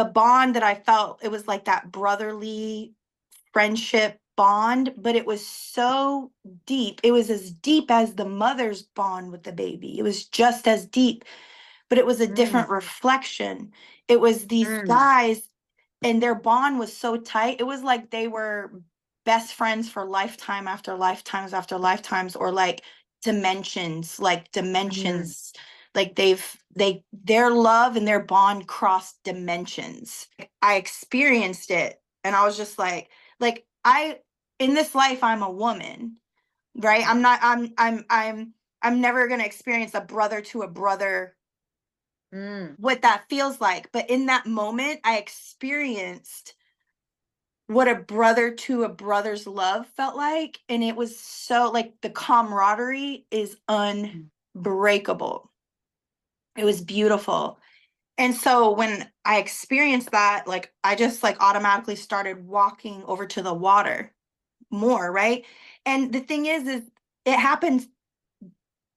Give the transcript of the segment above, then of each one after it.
the bond that I felt, it was like that brotherly friendship bond, but it was so deep. It was as deep as the mother's bond with the baby. It was just as deep, but it was a Mm, different reflection. It was these mm, guys, and their bond was so tight. It was like they were best friends for lifetime after lifetimes after lifetimes, or like mm, dimensions. Like their love and their bond crossed dimensions. I experienced it, and I was just like I in this life I'm a woman, right? I'm not I'm never going to experience a brother to a brother, mm, what that feels like. But in that moment, I experienced what a brother to a brother's love felt like. And it was so like the camaraderie is unbreakable. It was beautiful. And so when I experienced that, like I just like automatically started walking over to the water more, right? And the thing is it happened.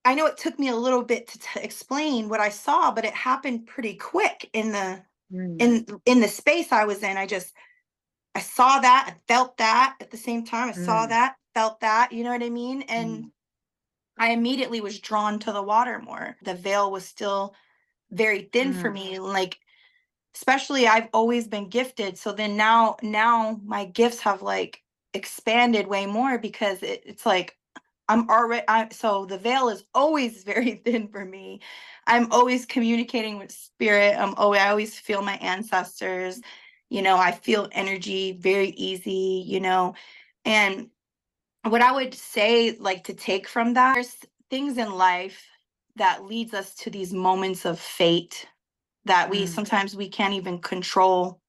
I know it took me a little bit to explain what I saw, but it happened pretty quick in the mm, in the space I was in. I saw that, I felt that at the same time. I saw mm, that, felt that, you know what I mean? And mm, I immediately was drawn to the water more. The veil was still very thin for mm, me. Like, especially I've always been gifted. So then now my gifts have like expanded way more, because it's like so the veil is always very thin for me. I'm always communicating with spirit. I always feel my ancestors. I feel energy very easy, and what I would say, like, to take from that, there's things in life that leads us to these moments of fate that we mm, sometimes we can't even control,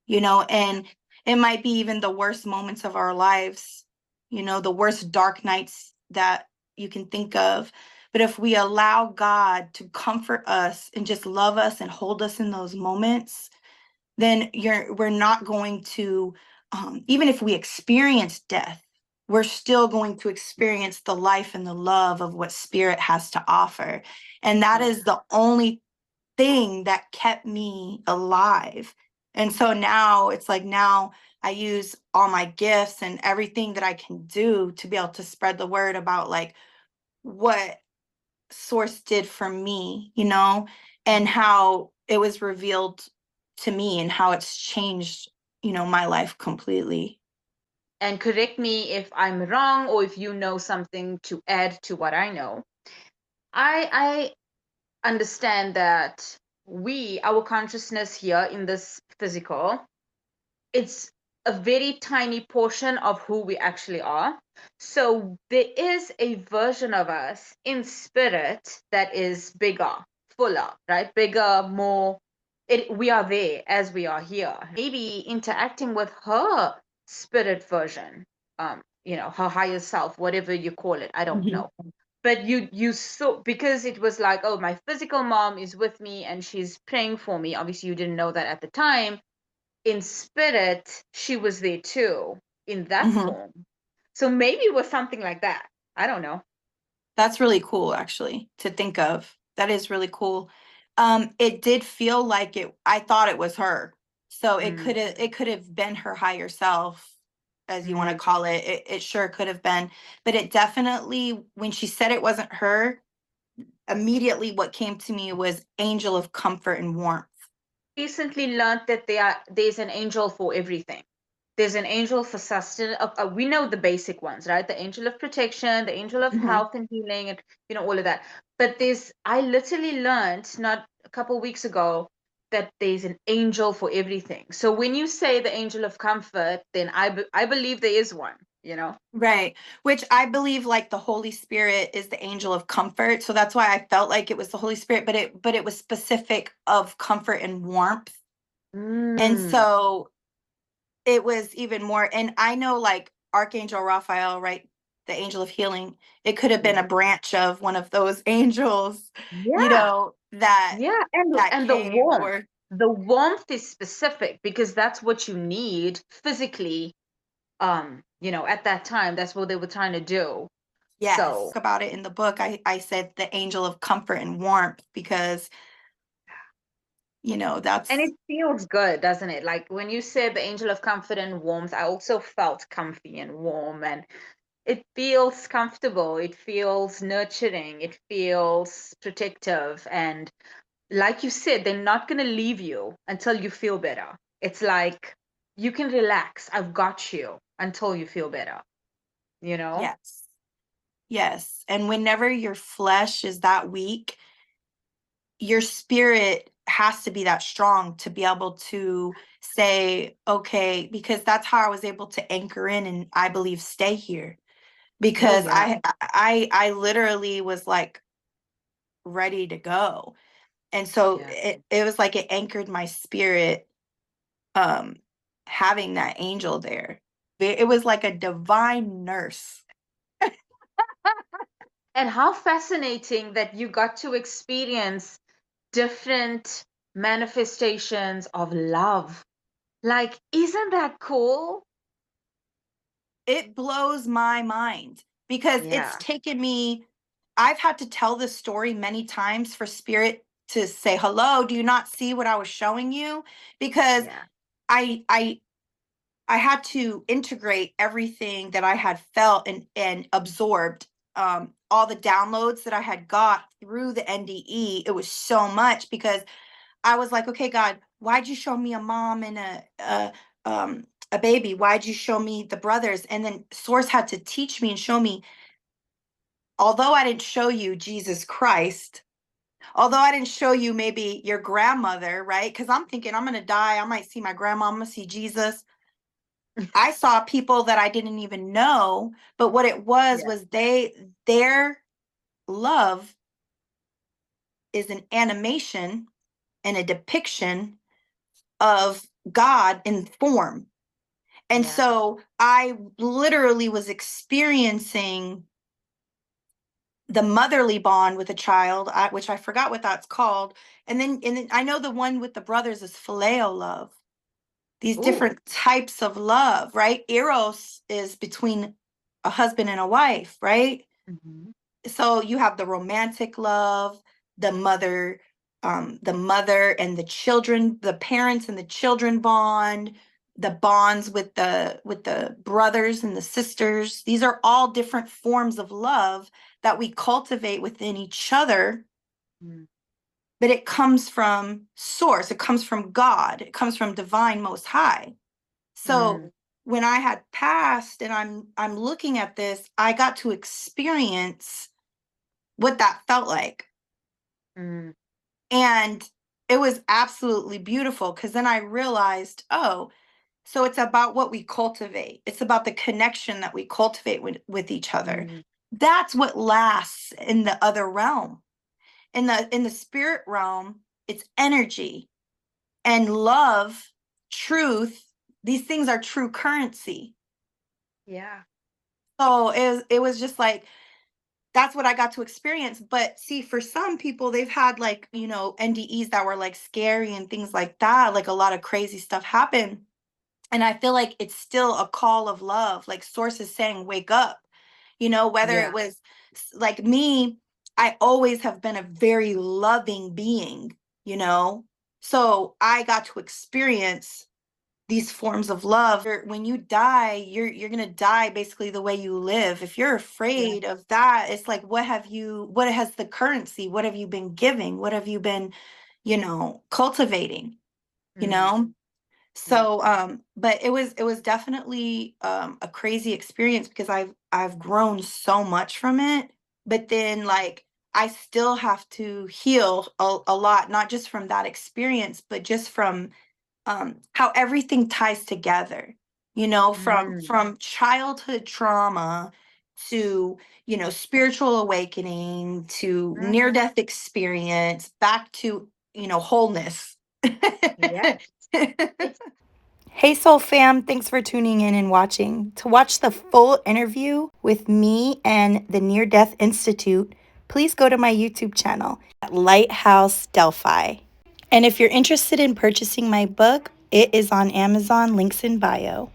and it might be even the worst moments of our lives, the worst dark nights that you can think of. But if we allow God to comfort us and just love us and hold us in those moments, then we're not going to, even if we experience death, we're still going to experience the life and the love of what spirit has to offer. And that yeah. is the only thing that kept me alive. And so now it's like, now I use all my gifts and everything that I can do to be able to spread the word about like what source did for me, and how it was revealed to me and how it's changed, my life completely. And correct me if I'm wrong or if you know something to add to what I know. I understand that our consciousness here in this physical, it's a very tiny portion of who we actually are. So there is a version of us in spirit that is bigger, fuller, right? Bigger, more. We are there as we are here. Maybe interacting with her spirit version, her higher self, whatever you call it. I don't Mhm. know. But you saw, because it was like, oh, my physical mom is with me and she's praying for me. Obviously, you didn't know that at the time. In spirit, she was there too, in that Mhm. form. So maybe it was something like that. I don't know. That's really cool, actually, to think of. That is really cool. It did feel like I thought it was her. So Mm, it could have been her higher self, as you want to mm, call it. It sure could have been. But it definitely, when she said it wasn't her, immediately what came to me was angel of comfort and warmth. recently learned that there's an angel for everything. There's an angel for sustenance. We know the basic ones, right? The angel of protection, the angel of Mhm. health and healing, and all of that. But I literally learned not a couple weeks ago that there's an angel for everything. So when you say the angel of comfort, then I believe there is one. Right. Which I believe like the Holy Spirit is the angel of comfort. So that's why I felt like it was the Holy Spirit, but it was specific of comfort and warmth. And Mm, so it was even more, and I know like Archangel Raphael, right? The angel of healing. It could have been yeah. a branch of one of those angels, Yeah. that Yeah, and that and the came warmth. or The warmth is specific because that's what you need physically. At that time, that's what they were trying to do. yes, So, about it in the book. I said the angel of comfort and warmth because And that's it feels good, doesn't it? Like when you said the angel of comfort and warmth, I also felt comfy and warm, and it feels comfortable. It feels nurturing. It feels protective. And like you said, they're not going to leave you until you feel better. It's like you can relax. I've got you until you feel better, you know? yes. Yes. And whenever your flesh is that weak, your spirit has to be that strong to be able to say, okay, because that's how I was able to anchor in and I believe stay here. Oh, Because yeah. I literally was like ready to go. And so Yeah. it was like it anchored my spirit, um having that angel there. It was like a divine nurse. And how fascinating that you got to experience different manifestations of love. Like, isn't that cool? It blows my mind because it's Yeah. taken me, I've had to tell this story many times for spirit to say, hello, do you not see what I was showing you? Because Yeah. I I I had to integrate everything that I had felt and absorbed, all the downloads that I had got through the NDE. It was so much because I was like, okay, God, why'd you show me a mom and a baby? Why'd you show me the brothers? And then Source had to teach me and show me, although I didn't show you Jesus Christ, although I didn't show you maybe your grandmother, right? Because I'm thinking I'm gonna die. I might see my grandma, I'm gonna see Jesus. I saw people that I didn't even know, but what it Yeah. was their love is an animation and a depiction of God in form. And Yeah. so I literally was experiencing the motherly bond with a child, which I forgot what that's called. And then I know the one with the brothers is phileo love. These Ooh. different types of love, right? Eros is between a husband and a wife, right? Hmm. So you have the romantic love, the mother, the mother and the children, the parents and the children bond, the bonds with the brothers and the sisters. These are all different forms of love that we cultivate within each other, Mm. but it comes from source, it comes from God, it comes from divine most high. So Mm. when I had passed and I'm looking at this, I got to experience what that felt like. Mm. And it was absolutely beautiful because then I realized, oh, so it's about what we cultivate. It's about the connection that we cultivate with each other. Mm. That's what lasts in the other realm. In the spirit realm, it's energy and love, truth. These things are true currency. Yeah. So it was just like that's what I got to experience. But see, for some people, they've had like, NDEs that were like scary and things like that. Like a lot of crazy stuff happened. And I feel like it's still a call of love. Like Source is saying, wake up. Whether Yeah. it was like me, I always have been a very loving being, you know? So I got to experience these forms of love. When you die, you're going to die basically the way you live. If you're Yeah. afraid of that, it's like what has the currency, what have you been giving, what have you been cultivating, you Mm. know Yeah. so but it was definitely a crazy experience because I've grown so much from it, but then like I still have to heal a lot, not just from that experience but just from how everything ties together, from Mm. childhood trauma to spiritual awakening to near Hmm. death experience back to wholeness. Yeah. It's Hey Soul Fam, thanks for tuning in and watching. To watch the full interview with me and the Near Death Institute, please go to my YouTube channel at Lighthouse Delphi. And if you're interested in purchasing my book, it is on Amazon, links in bio.